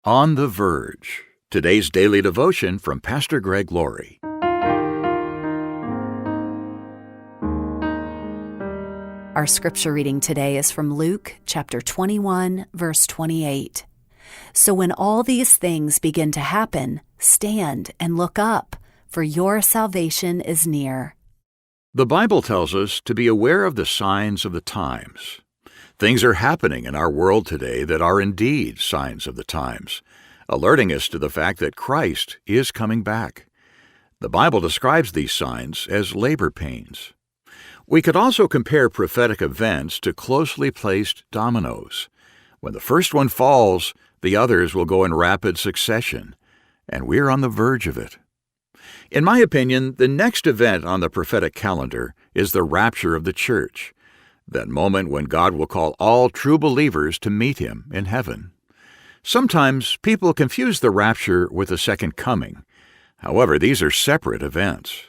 On the Verge, today's daily devotion from Pastor Greg Laurie. Our scripture reading today is from Luke chapter 21, verse 28. So when all these things begin to happen, stand and look up, for your salvation is near. The Bible tells us to be aware of the signs of the times. Things are happening in our world today that are indeed signs of the times, alerting us to the fact that Christ is coming back. The Bible describes these signs as labor pains. We could also compare prophetic events to closely placed dominoes. When the first one falls, the others will go in rapid succession, and we're on the verge of it. In my opinion, the next event on the prophetic calendar is the rapture of the church, that moment when God will call all true believers to meet Him in heaven. Sometimes people confuse the rapture with the second coming. However, these are separate events.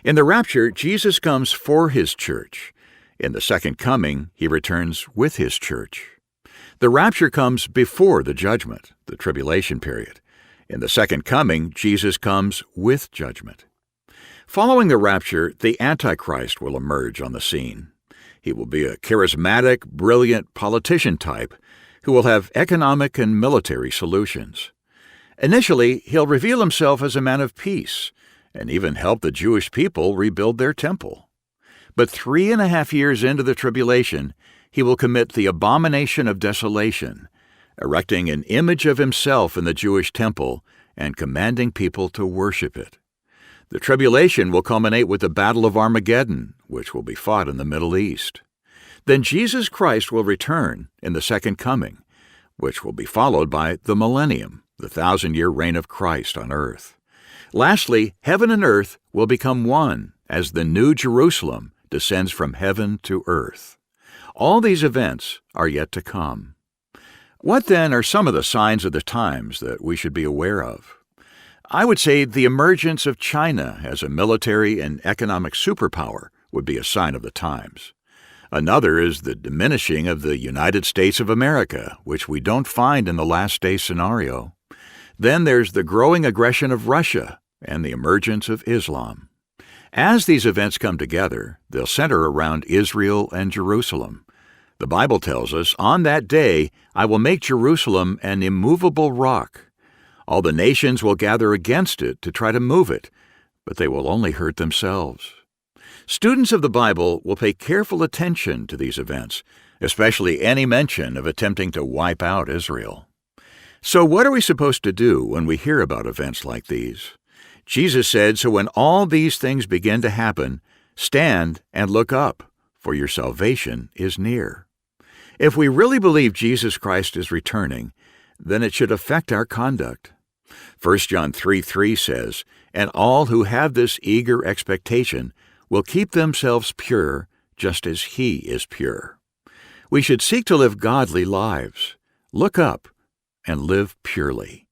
In the rapture, Jesus comes for His church. In the second coming, He returns with His church. The rapture comes before the judgment, the tribulation period. In the second coming, Jesus comes with judgment. Following the rapture, the Antichrist will emerge on the scene. He will be a charismatic, brilliant politician type who will have economic and military solutions. Initially, he'll reveal himself as a man of peace and even help the Jewish people rebuild their temple. But 3.5 years into the tribulation, he will commit the abomination of desolation, erecting an image of himself in the Jewish temple and commanding people to worship it. The tribulation will culminate with the Battle of Armageddon, which will be fought in the Middle East. Then Jesus Christ will return in the second coming, which will be followed by the millennium, the 1,000-year reign of Christ on earth. Lastly, heaven and earth will become one as the New Jerusalem descends from heaven to earth. All these events are yet to come. What then are some of the signs of the times that we should be aware of? I would say the emergence of China as a military and economic superpower would be a sign of the times. Another is the diminishing of the United States of America, which we don't find in the last day scenario. Then there's the growing aggression of Russia and the emergence of Islam. As these events come together, they'll center around Israel and Jerusalem. The Bible tells us, "On that day I will make Jerusalem an immovable rock. All the nations will gather against it to try to move it, but they will only hurt themselves." Students of the Bible will pay careful attention to these events, especially any mention of attempting to wipe out Israel. So what are we supposed to do when we hear about events like these? Jesus said, "So when all these things begin to happen, stand and look up, for your salvation is near." If we really believe Jesus Christ is returning, then it should affect our conduct. 1 John 3:3 says, "And all who have this eager expectation will keep themselves pure, just as He is pure." We should seek to live godly lives, look up, and live purely.